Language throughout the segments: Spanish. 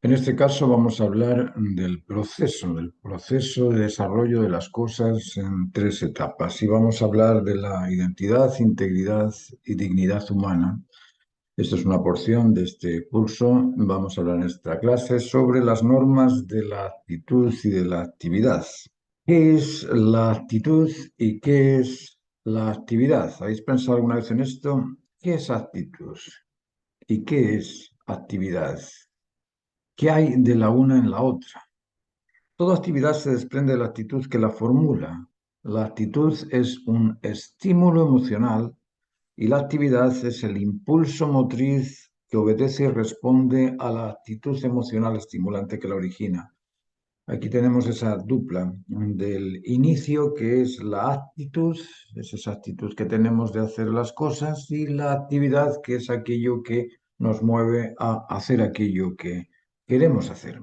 En este caso vamos a hablar del proceso de desarrollo de las cosas en tres etapas y vamos a hablar de la identidad, integridad y dignidad humana. Esto es una porción de este curso. Vamos a hablar en esta clase sobre las normas de la actitud y de la actividad. ¿Qué es la actitud y qué es la actividad? ¿Habéis pensado alguna vez en esto? ¿Qué es actitud y qué es actividad? ¿Qué hay de la una en la otra? Toda actividad se desprende de la actitud que la formula. La actitud es un estímulo emocional y la actividad es el impulso motriz que obedece y responde a la actitud emocional estimulante que la origina. Aquí tenemos esa dupla del inicio, que es la actitud, es esa actitud que tenemos de hacer las cosas, y la actividad, que es aquello que nos mueve a hacer aquello que queremos hacer.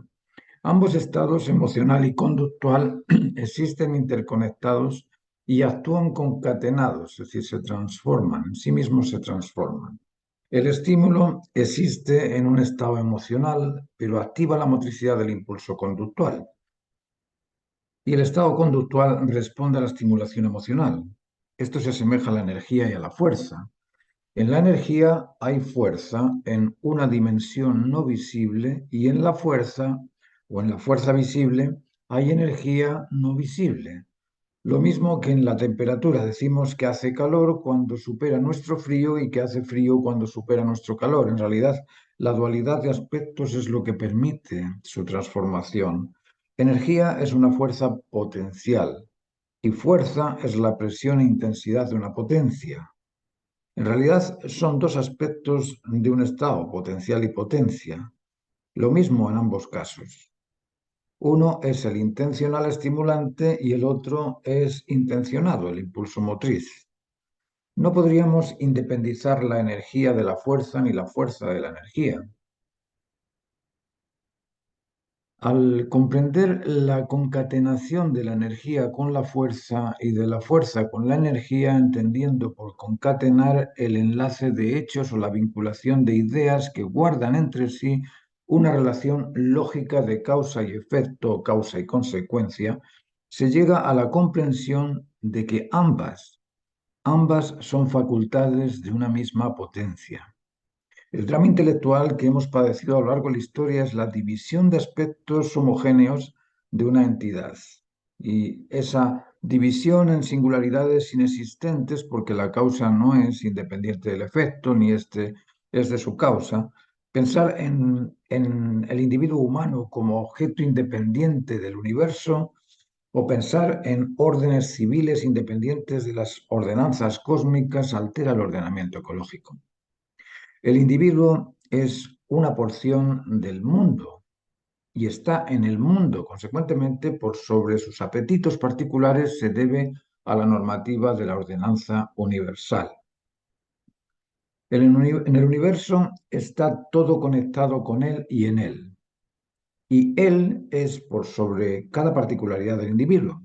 Ambos estados, emocional y conductual, existen interconectados y actúan concatenados, es decir, se transforman, en sí mismos se transforman. El estímulo existe en un estado emocional, pero activa la motricidad del impulso conductual. Y el estado conductual responde a la estimulación emocional. Esto se asemeja a la energía y a la fuerza. En la energía hay fuerza en una dimensión no visible y en la fuerza o en la fuerza visible hay energía no visible. Lo mismo que en la temperatura. Decimos que hace calor cuando supera nuestro frío y que hace frío cuando supera nuestro calor. En realidad, la dualidad de aspectos es lo que permite su transformación. Energía es una fuerza potencial y fuerza es la presión e intensidad de una potencia. En realidad son dos aspectos de un estado, potencial y potencia. Lo mismo en ambos casos. Uno es el intencional estimulante y el otro es intencionado, el impulso motriz. No podríamos independizar la energía de la fuerza ni la fuerza de la energía. Al comprender la concatenación de la energía con la fuerza y de la fuerza con la energía, entendiendo por concatenar el enlace de hechos o la vinculación de ideas que guardan entre sí una relación lógica de causa y efecto, causa y consecuencia, se llega a la comprensión de que ambas son facultades de una misma potencia. El drama intelectual que hemos padecido a lo largo de la historia es la división de aspectos homogéneos de una entidad. Y esa división en singularidades inexistentes, porque la causa no es independiente del efecto, ni este es de su causa. Pensar en el individuo humano como objeto independiente del universo o pensar en órdenes civiles independientes de las ordenanzas cósmicas altera el ordenamiento ecológico. El individuo es una porción del mundo y está en el mundo. Consecuentemente, por sobre sus apetitos particulares se debe a la normativa de la ordenanza universal. En el universo está todo conectado con él y en él. Y él es por sobre cada particularidad del individuo.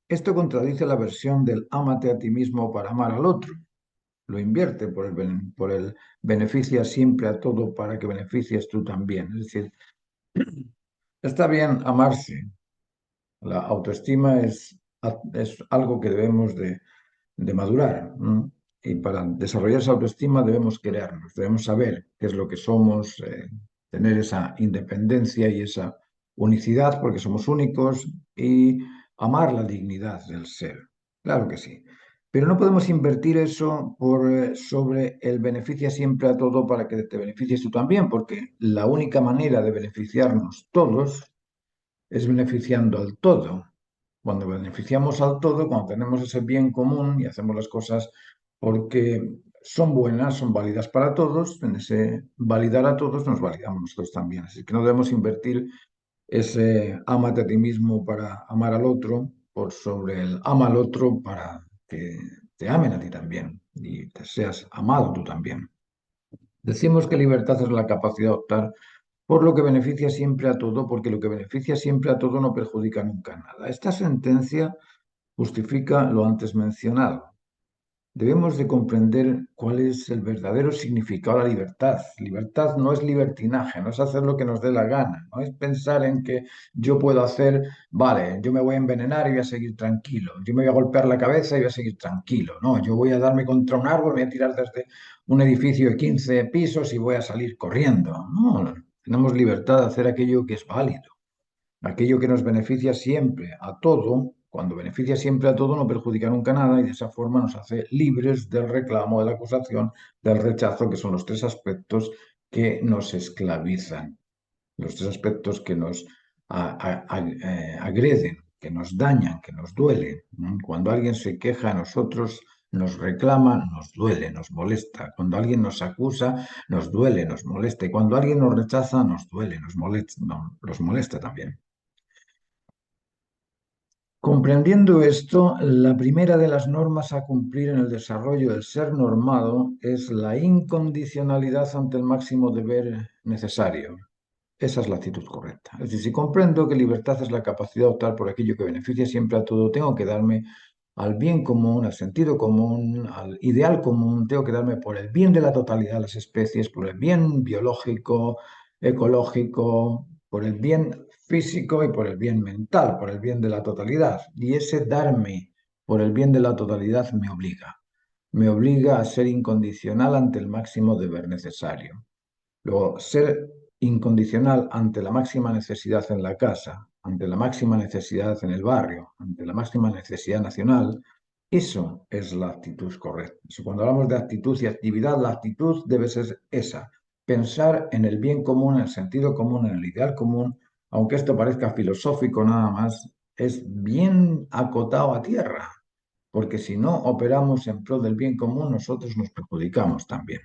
Esto contradice la versión del ámate a ti mismo para amar al otro. Lo invierte por el beneficia siempre a todo para que beneficies tú también. Es decir, está bien amarse. La autoestima es algo que debemos de madurar, ¿no? Y para desarrollar esa autoestima debemos querernos, debemos saber qué es lo que somos, tener esa independencia y esa unicidad porque somos únicos y amar la dignidad del ser. Claro que sí. Pero no podemos invertir eso sobre el beneficia siempre a todo para que te beneficies tú también, porque la única manera de beneficiarnos todos es beneficiando al todo. Cuando beneficiamos al todo, cuando tenemos ese bien común y hacemos las cosas porque son buenas, son válidas para todos, en ese validar a todos nos validamos nosotros también. Así que no debemos invertir ese ámate a ti mismo para amar al otro por sobre el ama al otro para que te amen a ti también y te seas amado tú también. Decimos que libertad es la capacidad de optar por lo que beneficia siempre a todo, porque lo que beneficia siempre a todo no perjudica nunca a nada. Esta sentencia justifica lo antes mencionado. debemos de comprender cuál es el verdadero significado de la libertad. Libertad no es libertinaje, no es hacer lo que nos dé la gana, no es pensar en que yo puedo hacer, vale, yo me voy a envenenar y voy a seguir tranquilo, yo me voy a golpear la cabeza y voy a seguir tranquilo, no, yo voy a darme contra un árbol, me voy a tirar desde un edificio de 15 pisos y voy a salir corriendo. No, tenemos libertad de hacer aquello que es válido. Aquello que nos beneficia siempre a todo, cuando beneficia siempre a todo, no perjudica nunca nada y de esa forma nos hace libres del reclamo, de la acusación, del rechazo, que son los tres aspectos que nos esclavizan, los tres aspectos que nos agreden, que nos dañan, que nos duelen. Cuando alguien se queja de nosotros, nos reclama, nos duele, nos molesta. Cuando alguien nos acusa, nos duele, nos molesta. Y cuando alguien nos rechaza, nos duele, nos molesta, nos molesta también. Comprendiendo esto, la primera de las normas a cumplir en el desarrollo del ser normado es la incondicionalidad ante el máximo deber necesario. Esa es la actitud correcta. Es decir, si comprendo que libertad es la capacidad de optar por aquello que beneficia siempre a todo, tengo que darme al bien común, al sentido común, al ideal común, tengo que darme por el bien de la totalidad de las especies, por el bien biológico, ecológico, por el bien físico y por el bien mental, por el bien de la totalidad. Y ese darme por el bien de la totalidad me obliga a ser incondicional ante el máximo deber necesario. Luego, ser incondicional ante la máxima necesidad en la casa, ante la máxima necesidad en el barrio, ante la máxima necesidad nacional, eso es la actitud correcta. Cuando hablamos de actitud y actividad, la actitud debe ser esa, pensar en el bien común, en el sentido común, en el ideal común, aunque esto parezca filosófico nada más, es bien acotado a tierra, porque si no operamos en pro del bien común, nosotros nos perjudicamos también.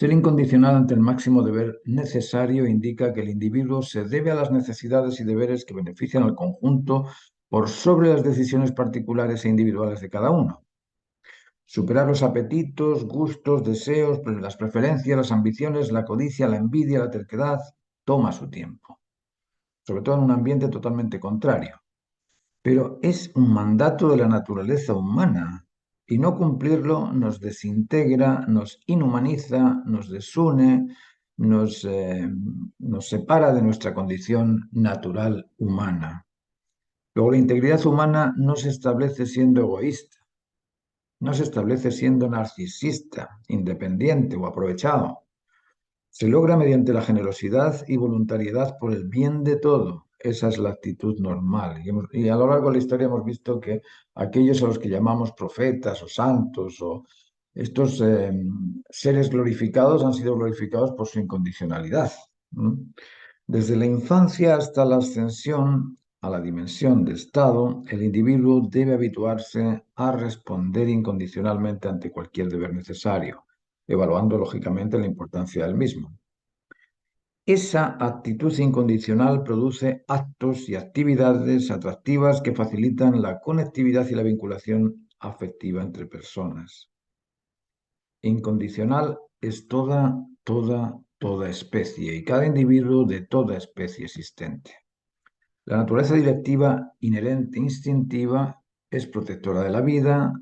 Ser incondicional ante el máximo deber necesario indica que el individuo se debe a las necesidades y deberes que benefician al conjunto por sobre las decisiones particulares e individuales de cada uno. Superar los apetitos, gustos, deseos, las preferencias, las ambiciones, la codicia, la envidia, la terquedad, toma su tiempo, sobre todo en un ambiente totalmente contrario. Pero es un mandato de la naturaleza humana y no cumplirlo nos desintegra, nos inhumaniza, nos desune, nos separa de nuestra condición natural humana. Luego, la integridad humana no se establece siendo egoísta, no se establece siendo narcisista, independiente o aprovechado. Se logra mediante la generosidad y voluntariedad por el bien de todo. Esa es la actitud normal. Y a lo largo de la historia hemos visto que aquellos a los que llamamos profetas o santos o estos seres glorificados han sido glorificados por su incondicionalidad. Desde la infancia hasta la ascensión a la dimensión de Estado, el individuo debe habituarse a responder incondicionalmente ante cualquier deber necesario, evaluando lógicamente la importancia del mismo. Esa actitud incondicional produce actos y actividades atractivas que facilitan la conectividad y la vinculación afectiva entre personas. Incondicional es toda especie y cada individuo de toda especie existente. La naturaleza directiva inherente instintiva es protectora de la vida,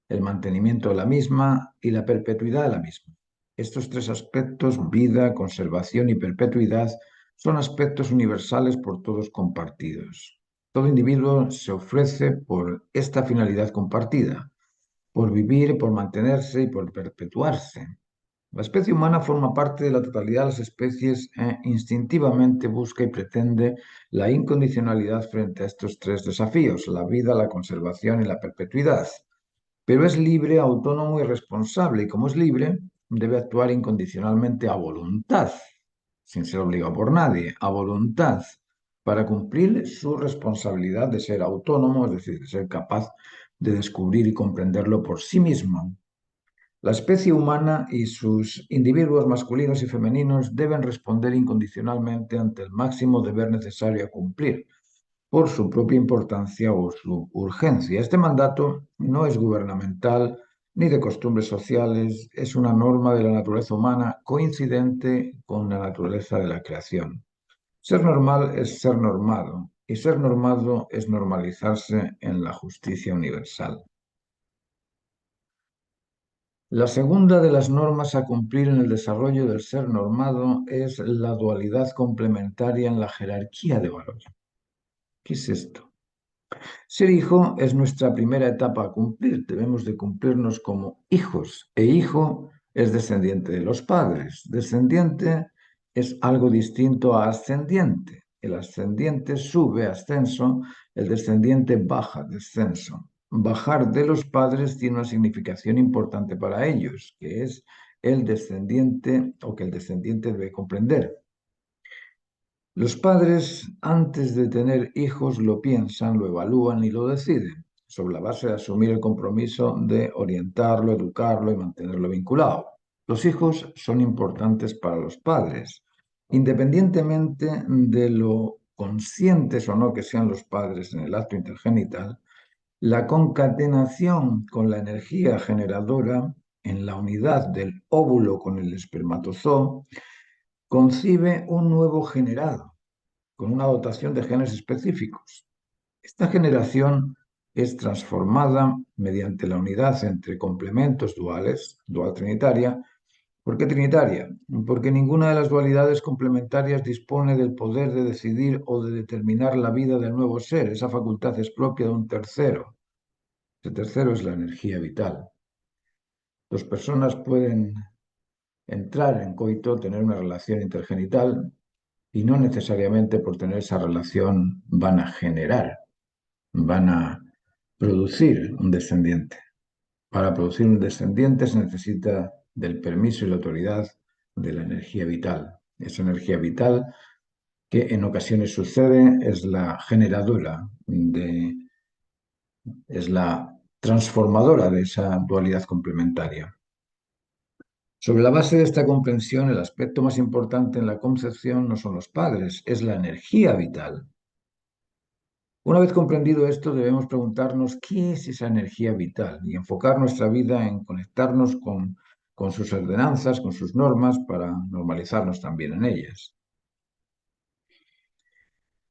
el mantenimiento de la misma y la perpetuidad de la misma. Estos tres aspectos, vida, conservación y perpetuidad, son aspectos universales por todos compartidos. Todo individuo se ofrece por esta finalidad compartida, por vivir, por mantenerse y por perpetuarse. La especie humana forma parte de la totalidad de las especies e instintivamente busca y pretende la incondicionalidad frente a estos tres desafíos, la vida, la conservación y la perpetuidad. Pero es libre, autónomo y responsable, y como es libre, debe actuar incondicionalmente a voluntad, sin ser obligado por nadie, a voluntad, para cumplir su responsabilidad de ser autónomo, es decir, de ser capaz de descubrir y comprenderlo por sí mismo. La especie humana y sus individuos masculinos y femeninos deben responder incondicionalmente ante el máximo deber necesario a cumplir, por su propia importancia o su urgencia. Este mandato no es gubernamental ni de costumbres sociales, es una norma de la naturaleza humana coincidente con la naturaleza de la creación. Ser normal es ser normado, y ser normado es normalizarse en la justicia universal. La segunda de las normas a cumplir en el desarrollo del ser normado es la dualidad complementaria en la jerarquía de valor. ¿Qué es esto? Ser hijo es nuestra primera etapa a cumplir. Debemos de cumplirnos como hijos. E hijo es descendiente de los padres. Descendiente es algo distinto a ascendiente. El ascendiente sube, ascenso. El descendiente baja, descenso. Bajar de los padres tiene una significación importante para ellos, que es el descendiente o que el descendiente debe comprender. Los padres, antes de tener hijos, lo piensan, lo evalúan y lo deciden, sobre la base de asumir el compromiso de orientarlo, educarlo y mantenerlo vinculado. Los hijos son importantes para los padres, independientemente de lo conscientes o no que sean los padres en el acto intergenital. La concatenación con la energía generadora en la unidad del óvulo con el espermatozoo concibe un nuevo generado con una dotación de genes específicos. Esta generación es transformada mediante la unidad entre complementos duales, dual trinitaria. ¿Por qué trinitaria? Porque ninguna de las dualidades complementarias dispone del poder de decidir o de determinar la vida del nuevo ser. Esa facultad es propia de un tercero. Ese tercero es la energía vital. Dos personas pueden entrar en coito, tener una relación intergenital, y no necesariamente por tener esa relación van a generar, van a producir un descendiente. Para producir un descendiente se necesita del permiso y la autoridad de la energía vital. Esa energía vital que en ocasiones sucede es la generadora es la transformadora de esa dualidad complementaria. Sobre la base de esta comprensión, el aspecto más importante en la concepción no son los padres, es la energía vital. Una vez comprendido esto, debemos preguntarnos qué es esa energía vital y enfocar nuestra vida en conectarnos con sus ordenanzas, con sus normas, para normalizarnos también en ellas.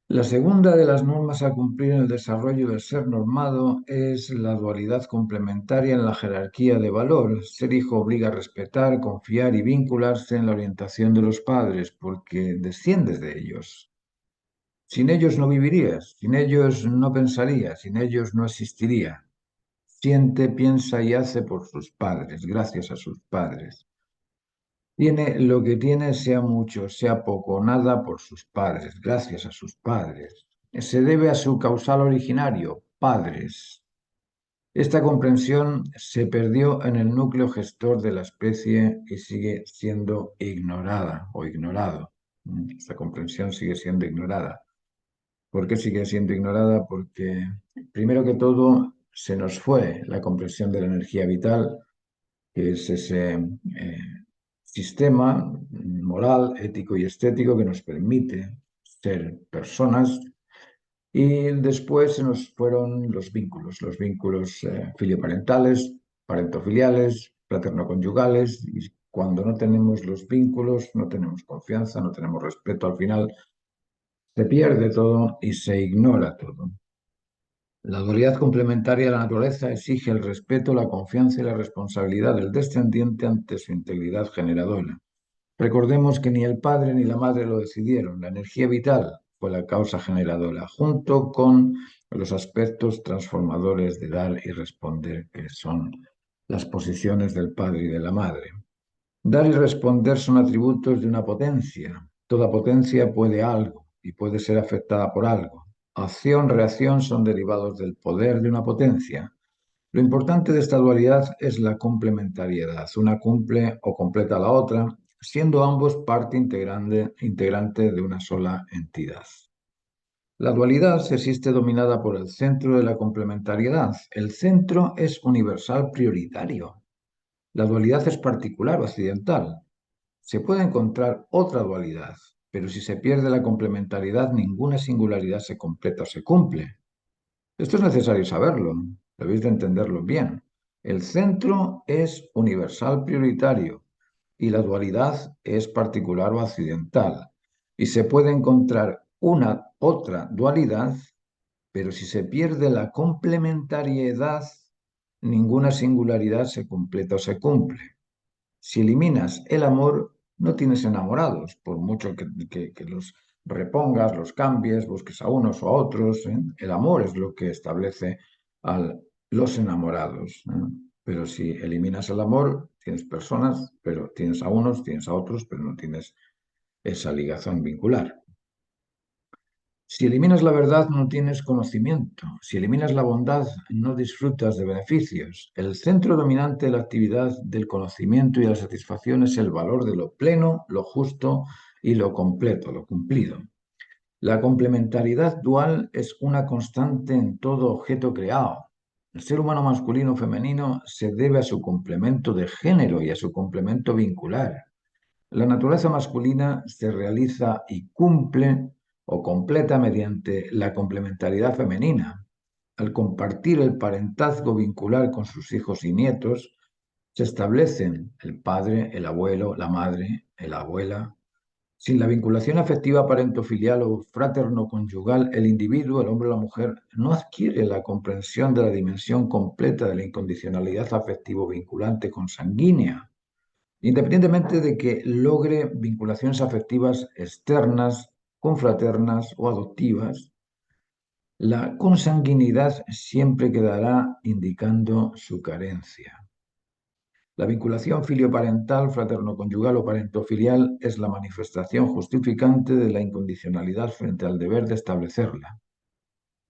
La segunda de las normas a cumplir en el desarrollo del ser normado es la dualidad complementaria en la jerarquía de valor. Ser hijo obliga a respetar, confiar y vincularse en la orientación de los padres, porque desciendes de ellos. Sin ellos no vivirías, sin ellos no pensarías, sin ellos no existiría. Siente, piensa y hace por sus padres, gracias a sus padres. Tiene lo que tiene, sea mucho, sea poco, nada por sus padres, gracias a sus padres. Se debe a su causal originario, padres. Esta comprensión se perdió en el núcleo gestor de la especie y sigue siendo ignorada o ignorado. Esta comprensión sigue siendo ignorada. ¿Por qué sigue siendo ignorada? Porque, primero que todo, se nos fue la comprensión de la energía vital, que es ese sistema moral, ético y estético que nos permite ser personas. Y después se nos fueron los vínculos filioparentales, parentofiliales, paterno-conyugales, y cuando no tenemos los vínculos, no tenemos confianza, no tenemos respeto, al final se pierde todo y se ignora todo. La dualidad complementaria de la naturaleza exige el respeto, la confianza y la responsabilidad del descendiente ante su integridad generadora. Recordemos que ni el padre ni la madre lo decidieron, la energía vital fue la causa generadora, junto con los aspectos transformadores de dar y responder, que son las posiciones del padre y de la madre. Dar y responder son atributos de una potencia. Toda potencia puede algo y puede ser afectada por algo. Acción, reacción son derivados del poder de una potencia. Lo importante de esta dualidad es la complementariedad. Una cumple o completa a la otra, siendo ambos parte integrante de una sola entidad. La dualidad existe dominada por el centro de la complementariedad. El centro es universal prioritario. La dualidad es particular o accidental. Se puede encontrar otra dualidad, pero si se pierde la complementariedad, ninguna singularidad se completa o se cumple. Esto es necesario saberlo, debéis de entenderlo bien. El centro es universal prioritario y la dualidad es particular o accidental. Y se puede encontrar una otra dualidad, pero si se pierde la complementariedad, ninguna singularidad se completa o se cumple. Si eliminas el amor, no tienes enamorados, por mucho que los repongas, los cambies, busques a unos o a otros, ¿eh? El amor es lo que establece a los enamorados, ¿eh? Pero si eliminas el amor, tienes personas, pero tienes a unos, tienes a otros, pero no tienes esa ligación vincular. Si eliminas la verdad, no tienes conocimiento. Si eliminas la bondad, no disfrutas de beneficios. El centro dominante de la actividad del conocimiento y de la satisfacción es el valor de lo pleno, lo justo y lo completo, lo cumplido. La complementariedad dual es una constante en todo objeto creado. El ser humano masculino o femenino se debe a su complemento de género y a su complemento vincular. La naturaleza masculina se realiza y cumple o completa mediante la complementariedad femenina. Al compartir el parentazgo vincular con sus hijos y nietos, se establecen el padre, el abuelo, la madre, la abuela. Sin la vinculación afectiva parentofilial o fraterno-conyugal, el individuo, el hombre o la mujer, no adquiere la comprensión de la dimensión completa de la incondicionalidad afectivo-vinculante consanguínea, independientemente de que logre vinculaciones afectivas externas, confraternas o adoptivas. La consanguinidad siempre quedará indicando su carencia. La vinculación filioparental, fraterno-conyugal o parentofilial es la manifestación justificante de la incondicionalidad frente al deber de establecerla.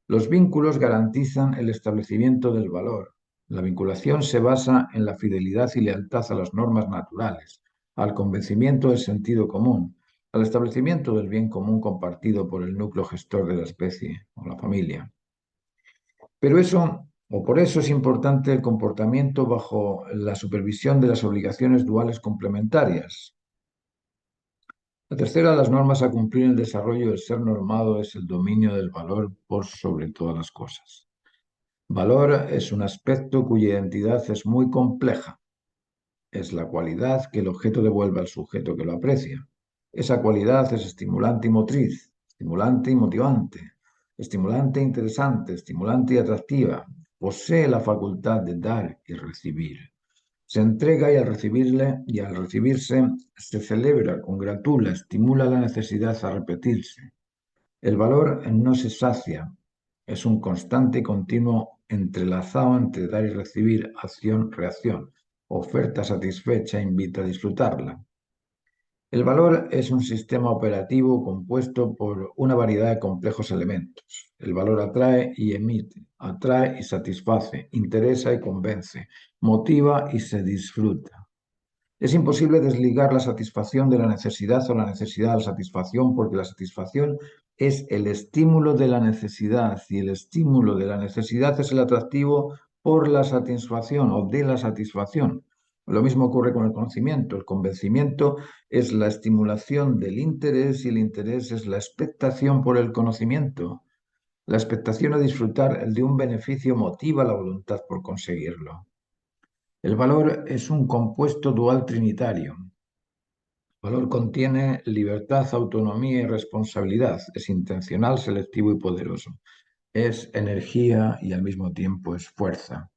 Los vínculos garantizan el establecimiento del valor. La vinculación se basa en la fidelidad y lealtad a las normas naturales, al convencimiento del sentido común, al establecimiento del bien común compartido por el núcleo gestor de la especie o la familia. Pero por eso es importante el comportamiento bajo la supervisión de las obligaciones duales complementarias. La tercera de las normas a cumplir en el desarrollo del ser normado es el dominio del valor por sobre todas las cosas. Valor es un aspecto cuya identidad es muy compleja. Es la cualidad que el objeto devuelve al sujeto que lo aprecia. Esa cualidad es estimulante y motriz, estimulante y motivante, estimulante e interesante, estimulante y atractiva. Posee la facultad de dar y recibir. Se entrega y al recibirse se celebra, congratula, estimula la necesidad a repetirse. El valor no se sacia, es un constante y continuo entrelazado entre dar y recibir, acción-reacción. Oferta satisfecha invita a disfrutarla. El valor es un sistema operativo compuesto por una variedad de complejos elementos. El valor atrae y emite, atrae y satisface, interesa y convence, motiva y se disfruta. Es imposible desligar la satisfacción de la necesidad o la necesidad de la satisfacción, porque la satisfacción es el estímulo de la necesidad y el estímulo de la necesidad es el atractivo por la satisfacción o de la satisfacción. Lo mismo ocurre con el conocimiento. El convencimiento es la estimulación del interés y el interés es la expectación por el conocimiento. La expectación a disfrutar de un beneficio motiva la voluntad por conseguirlo. El valor es un compuesto dual trinitario. El valor contiene libertad, autonomía y responsabilidad. Es intencional, selectivo y poderoso. Es energía y al mismo tiempo es fuerza.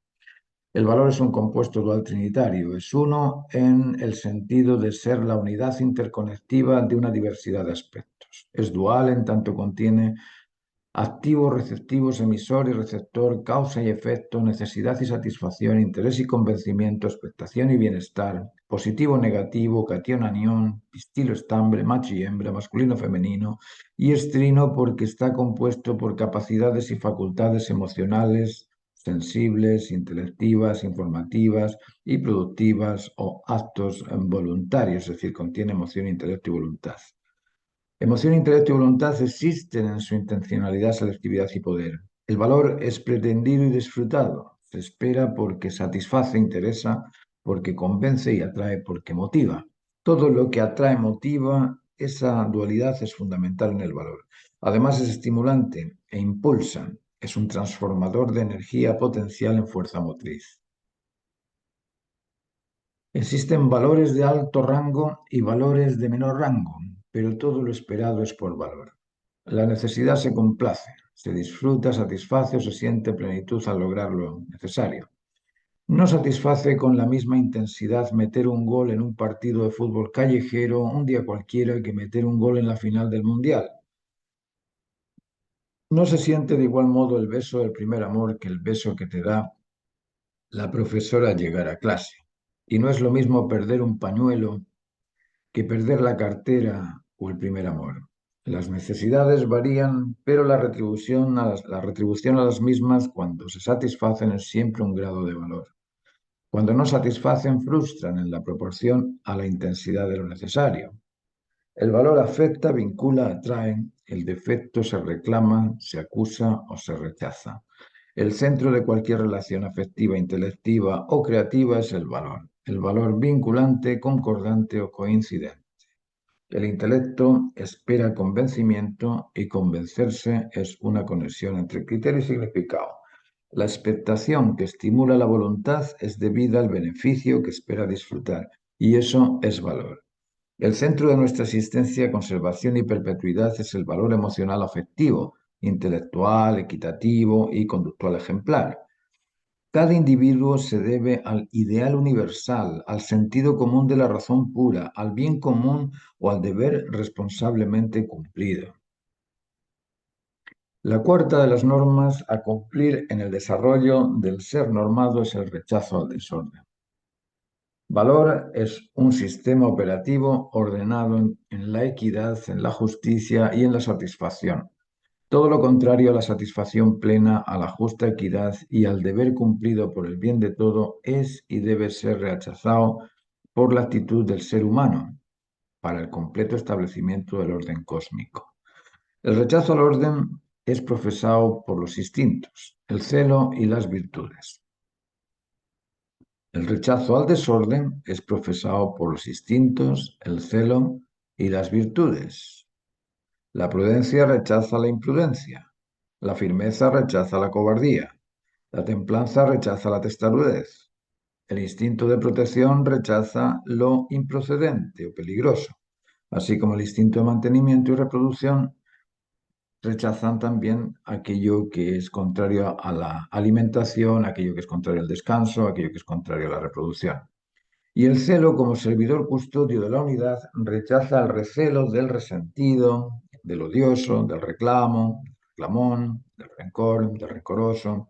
El valor es un compuesto dual trinitario. Es uno en el sentido de ser la unidad interconectiva de una diversidad de aspectos. Es dual en tanto contiene activos, receptivos, emisor y receptor, causa y efecto, necesidad y satisfacción, interés y convencimiento, expectación y bienestar, positivo, negativo, catión, anión, pistilo, estambre, macho y hembra, masculino, femenino, y es trino porque está compuesto por capacidades y facultades emocionales, sensibles, intelectivas, informativas y productivas o actos voluntarios, es decir, contiene emoción, intelecto y voluntad. Emoción, intelecto y voluntad existen en su intencionalidad, selectividad y poder. El valor es pretendido y disfrutado. Se espera porque satisface, interesa, porque convence y atrae porque motiva. Todo lo que atrae motiva, esa dualidad es fundamental en el valor. Además es estimulante e impulsa. Es un transformador de energía potencial en fuerza motriz. Existen valores de alto rango y valores de menor rango, pero todo lo esperado es por valor. La necesidad se complace, se disfruta, satisface o se siente plenitud al lograr lo necesario. No satisface con la misma intensidad meter un gol en un partido de fútbol callejero un día cualquiera que meter un gol en la final del Mundial. No se siente de igual modo el beso del primer amor que el beso que te da la profesora al llegar a clase. Y no es lo mismo perder un pañuelo que perder la cartera o el primer amor. Las necesidades varían, pero la retribución a las mismas cuando se satisfacen es siempre un grado de valor. Cuando no satisfacen, frustran en la proporción a la intensidad de lo necesario. El valor afecta, vincula, atrae, el defecto se reclama, se acusa o se rechaza. El centro de cualquier relación afectiva, intelectiva o creativa es el valor vinculante, concordante o coincidente. El intelecto espera convencimiento y convencerse es una conexión entre criterio y significado. La expectación que estimula la voluntad es debida al beneficio que espera disfrutar y eso es valor. El centro de nuestra existencia, conservación y perpetuidad es el valor emocional afectivo, intelectual, equitativo y conductual ejemplar. Cada individuo se debe al ideal universal, al sentido común de la razón pura, al bien común o al deber responsablemente cumplido. La cuarta de las normas a cumplir en el desarrollo del ser normado es el rechazo al desorden. Valor es un sistema operativo ordenado en la equidad, en la justicia y en la satisfacción. Todo lo contrario a la satisfacción plena, a la justa equidad y al deber cumplido por el bien de todo es y debe ser rechazado por la actitud del ser humano para el completo establecimiento del orden cósmico. El rechazo al orden es profesado por los instintos, el celo y las virtudes. El rechazo al desorden es profesado por los instintos, el celo y las virtudes. La prudencia rechaza la imprudencia. La firmeza rechaza la cobardía. La templanza rechaza la testarudez. El instinto de protección rechaza lo improcedente o peligroso, así como el instinto de mantenimiento y reproducción rechazan también aquello que es contrario a la alimentación, aquello que es contrario al descanso, aquello que es contrario a la reproducción. Y el celo, como servidor custodio de la unidad, rechaza el recelo del resentido, del odioso, del reclamo, del reclamón, del rencor, del rencoroso.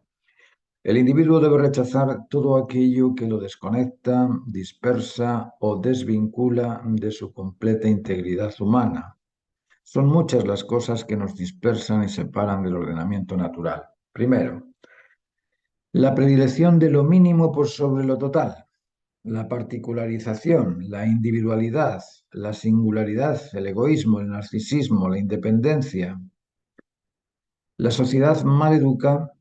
El individuo debe rechazar todo aquello que lo desconecta, dispersa o desvincula de su completa integridad humana. Son muchas las cosas que nos dispersan y separan del ordenamiento natural. Primero, la predilección de lo mínimo por sobre lo total. La particularización, la individualidad, la singularidad, el egoísmo, el narcisismo, la independencia. La sociedad maleduca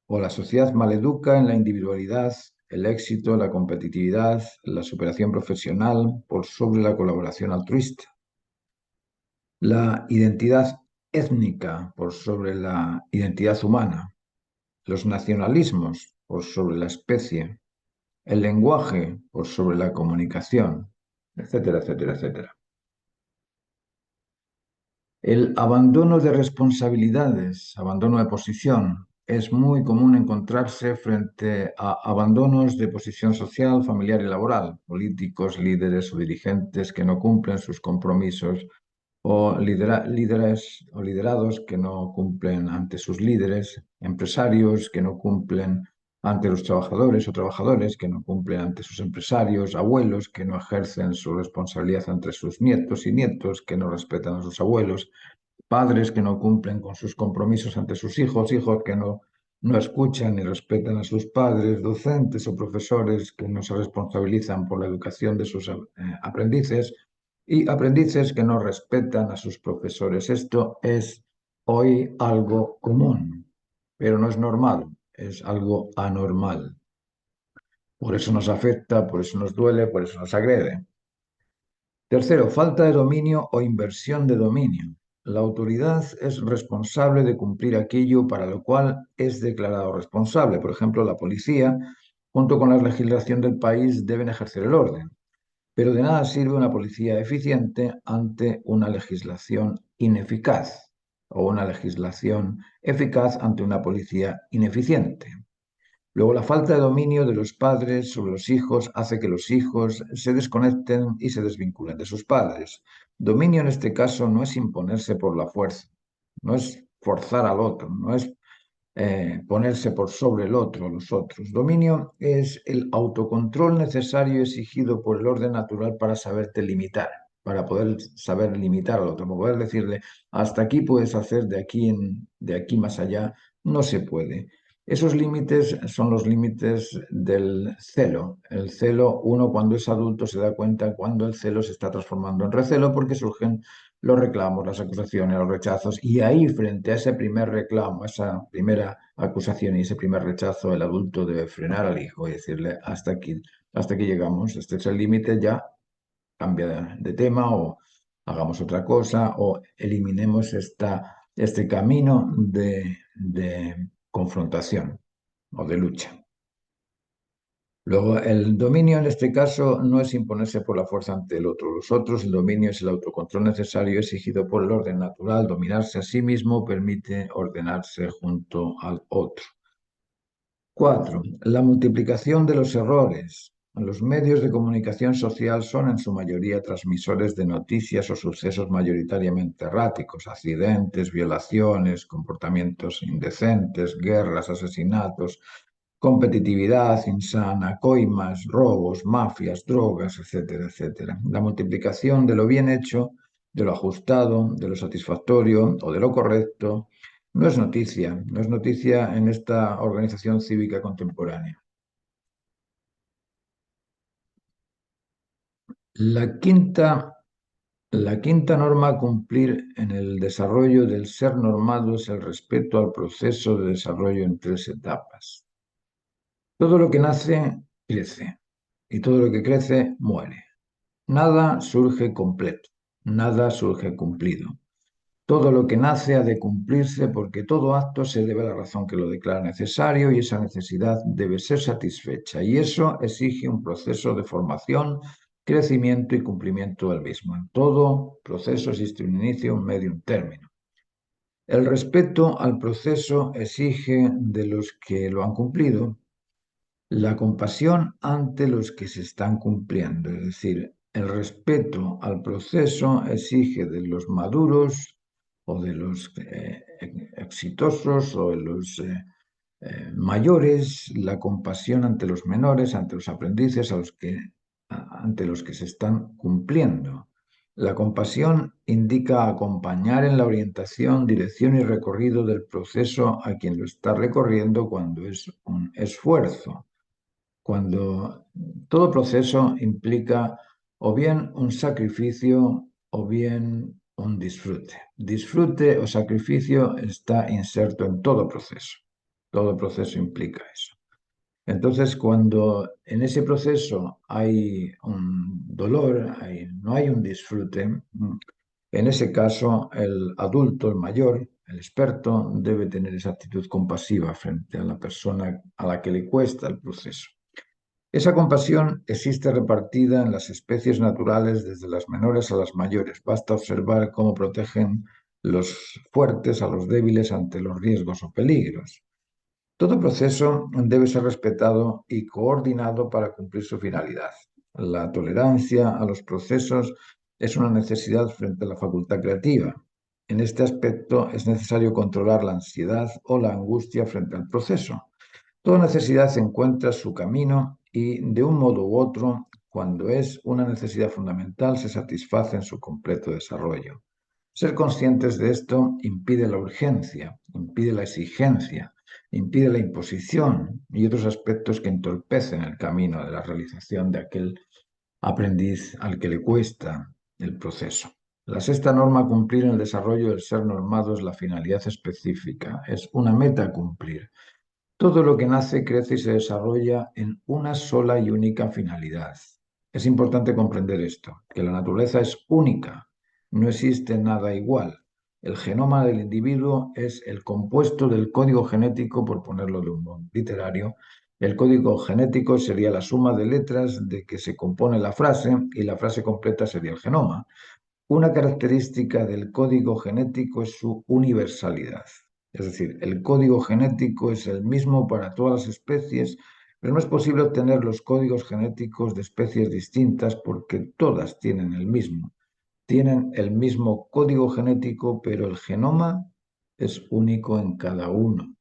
la sociedad maleduca en la individualidad, el éxito, la competitividad, la superación profesional por sobre la colaboración altruista. La identidad étnica por sobre la identidad humana. Los nacionalismos por sobre la especie. El lenguaje por sobre la comunicación, etcétera, etcétera, etcétera. El abandono de responsabilidades, abandono de posición, es muy común encontrarse frente a abandonos de posición social, familiar y laboral, políticos, líderes o dirigentes que no cumplen sus compromisos o líderes o liderados que no cumplen ante sus líderes, empresarios que no cumplen ante los trabajadores o trabajadores que no cumplen ante sus empresarios, abuelos que no ejercen su responsabilidad ante sus nietos y nietos que no respetan a sus abuelos, padres que no cumplen con sus compromisos ante sus hijos, hijos que no escuchan ni respetan a sus padres, docentes o profesores que no se responsabilizan por la educación de sus aprendices y aprendices que no respetan a sus profesores. Esto es hoy algo común, pero no es normal, es algo anormal. Por eso nos afecta, por eso nos duele, por eso nos agrede. Tercero, falta de dominio o inversión de dominio. La autoridad es responsable de cumplir aquello para lo cual es declarado responsable. Por ejemplo, la policía, junto con la legislación del país, deben ejercer el orden. Pero de nada sirve una policía eficiente ante una legislación ineficaz o una legislación eficaz ante una policía ineficiente. Luego, la falta de dominio de los padres sobre los hijos hace que los hijos se desconecten y se desvinculen de sus padres. Dominio en este caso no es imponerse por la fuerza, no es forzar al otro, no es ponerse por sobre el otro, los otros. Dominio es el autocontrol necesario exigido por el orden natural para saberte limitar, para poder saber limitar al otro, para poder decirle, hasta aquí puedes hacer, de aquí más allá no se puede. Esos límites son los límites del celo. El celo, uno cuando es adulto se da cuenta cuando el celo se está transformando en recelo porque surgen los reclamos, las acusaciones, los rechazos, y ahí frente a ese primer reclamo, esa primera acusación y ese primer rechazo, el adulto debe frenar al hijo y decirle hasta aquí llegamos, este es el límite, ya cambia de tema o hagamos otra cosa o eliminemos este camino de confrontación o de lucha. Luego, el dominio en este caso no es imponerse por la fuerza ante el otro. Los otros, el dominio es el autocontrol necesario exigido por el orden natural. Dominarse a sí mismo permite ordenarse junto al otro. 4. La multiplicación de los errores. Los medios de comunicación social son en su mayoría transmisores de noticias o sucesos mayoritariamente erráticos, accidentes, violaciones, comportamientos indecentes, guerras, asesinatos, competitividad insana, coimas, robos, mafias, drogas, etcétera, etcétera. La multiplicación de lo bien hecho, de lo ajustado, de lo satisfactorio o de lo correcto no es noticia en esta organización cívica contemporánea. La quinta, la quinta norma a cumplir en el desarrollo del ser normado es el respeto al proceso de desarrollo en tres etapas. Todo lo que nace, crece, y todo lo que crece, muere. Nada surge completo, nada surge cumplido. Todo lo que nace ha de cumplirse porque todo acto se debe a la razón que lo declara necesario y esa necesidad debe ser satisfecha. Y eso exige un proceso de formación, crecimiento y cumplimiento del mismo. En todo proceso existe un inicio, un medio y un término. El respeto al proceso exige de los que lo han cumplido la compasión ante los que se están cumpliendo, es decir, el respeto al proceso exige de los maduros o de los exitosos o de los mayores la compasión ante los menores, ante los aprendices, ante los que se están cumpliendo. La compasión indica acompañar en la orientación, dirección y recorrido del proceso a quien lo está recorriendo cuando es un esfuerzo, cuando todo proceso implica o bien un sacrificio o bien un disfrute. Disfrute o sacrificio está inserto en todo proceso. Todo proceso implica eso. Entonces, cuando en ese proceso hay un dolor, no hay un disfrute, en ese caso el adulto, el mayor, el experto, debe tener esa actitud compasiva frente a la persona a la que le cuesta el proceso. Esa compasión existe repartida en las especies naturales desde las menores a las mayores. Basta observar cómo protegen los fuertes a los débiles ante los riesgos o peligros. Todo proceso debe ser respetado y coordinado para cumplir su finalidad. La tolerancia a los procesos es una necesidad frente a la facultad creativa. En este aspecto es necesario controlar la ansiedad o la angustia frente al proceso. Toda necesidad encuentra su camino y, de un modo u otro, cuando es una necesidad fundamental, se satisface en su completo desarrollo. Ser conscientes de esto impide la urgencia, impide la exigencia, impide la imposición y otros aspectos que entorpecen el camino de la realización de aquel aprendiz al que le cuesta el proceso. La sexta norma a cumplir en el desarrollo del ser normado es la finalidad específica, es una meta a cumplir. Todo lo que nace, crece y se desarrolla en una sola y única finalidad. Es importante comprender esto, que la naturaleza es única, no existe nada igual. El genoma del individuo es el compuesto del código genético, por ponerlo de un modo literario. El código genético sería la suma de letras de que se compone la frase y la frase completa sería el genoma. Una característica del código genético es su universalidad. Es decir, el código genético es el mismo para todas las especies, pero no es posible obtener los códigos genéticos de especies distintas porque todas tienen el mismo. Tienen el mismo código genético, pero el genoma es único en cada uno.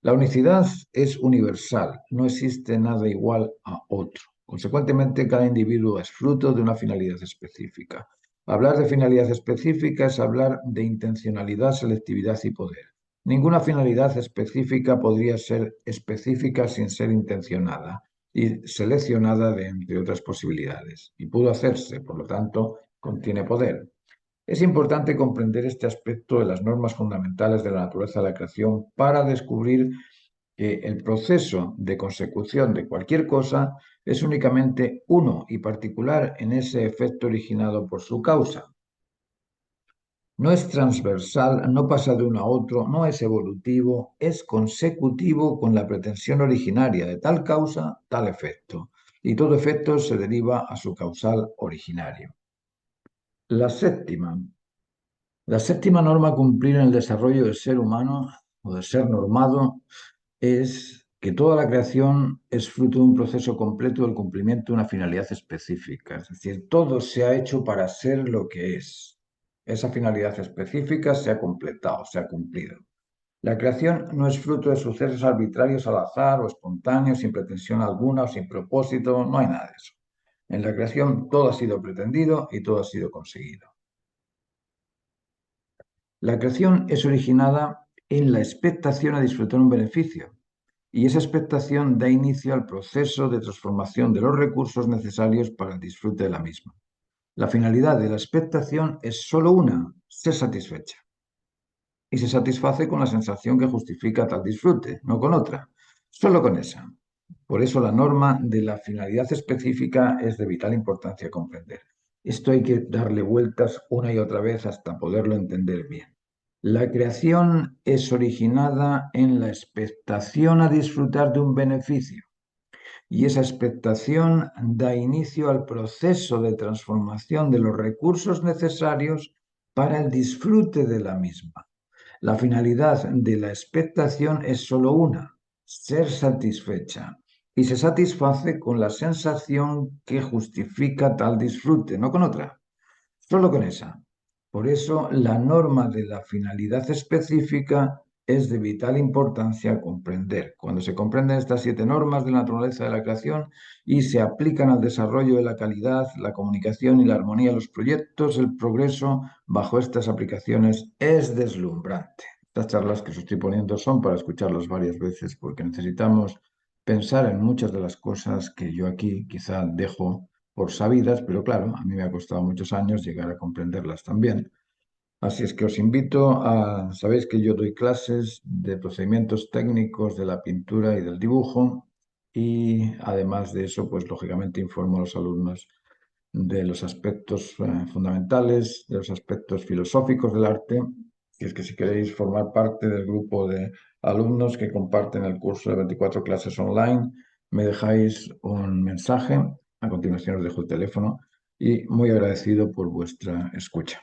La unicidad es universal, no existe nada igual a otro. Consecuentemente, cada individuo es fruto de una finalidad específica. Hablar de finalidad específica es hablar de intencionalidad, selectividad y poder. Ninguna finalidad específica podría ser específica sin ser intencionada y seleccionada de entre otras posibilidades. Y pudo hacerse, por lo tanto, contiene poder. Es importante comprender este aspecto de las normas fundamentales de la naturaleza de la creación para descubrir que el proceso de consecución de cualquier cosa es únicamente uno y particular en ese efecto originado por su causa. No es transversal, no pasa de uno a otro, no es evolutivo, es consecutivo con la pretensión originaria de tal causa, tal efecto. Y todo efecto se deriva a su causal originario. La séptima. La séptima norma a cumplir en el desarrollo del ser humano o del ser normado es que toda la creación es fruto de un proceso completo del cumplimiento de una finalidad específica. Es decir, todo se ha hecho para ser lo que es. Esa finalidad específica se ha completado, se ha cumplido. La creación no es fruto de sucesos arbitrarios al azar o espontáneos, sin pretensión alguna o sin propósito, no hay nada de eso. En la creación todo ha sido pretendido y todo ha sido conseguido. La creación es originada en la expectación a disfrutar un beneficio, y esa expectación da inicio al proceso de transformación de los recursos necesarios para el disfrute de la misma. La finalidad de la expectación es solo una, ser satisfecha. Y se satisface con la sensación que justifica tal disfrute, no con otra, solo con esa. Por eso la norma de la finalidad específica es de vital importancia comprender. Esto hay que darle vueltas una y otra vez hasta poderlo entender bien. La creación es originada en la expectación a disfrutar de un beneficio y esa expectación da inicio al proceso de transformación de los recursos necesarios para el disfrute de la misma. La finalidad de la expectación es solo una, ser satisfecha, y se satisface con la sensación que justifica tal disfrute, no con otra, solo con esa. Por eso, la norma de la finalidad específica es de vital importancia comprender. Cuando se comprenden estas 7 normas de la naturaleza de la creación y se aplican al desarrollo de la calidad, la comunicación y la armonía de los proyectos, el progreso bajo estas aplicaciones es deslumbrante. Estas charlas que os estoy poniendo son para escucharlas varias veces porque necesitamos pensar en muchas de las cosas que yo aquí quizá dejo por sabidas, pero claro, a mí me ha costado muchos años llegar a comprenderlas también. Así es que os invito sabéis que yo doy clases de procedimientos técnicos de la pintura y del dibujo y además de eso, pues lógicamente informo a los alumnos de los aspectos fundamentales, de los aspectos filosóficos del arte. Y es que si queréis formar parte del grupo de alumnos que comparten el curso de 24 clases online, me dejáis un mensaje. A continuación os dejo el teléfono y muy agradecido por vuestra escucha.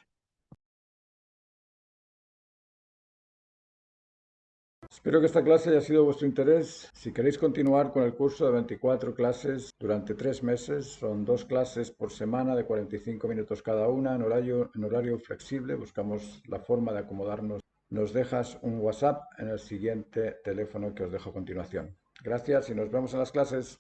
Espero que esta clase haya sido de vuestro interés. Si queréis continuar con el curso de 24 clases durante 3 meses, son 2 clases por semana de 45 minutos cada una en horario flexible. Buscamos la forma de acomodarnos. Nos dejas un WhatsApp en el siguiente teléfono que os dejo a continuación. Gracias y nos vemos en las clases.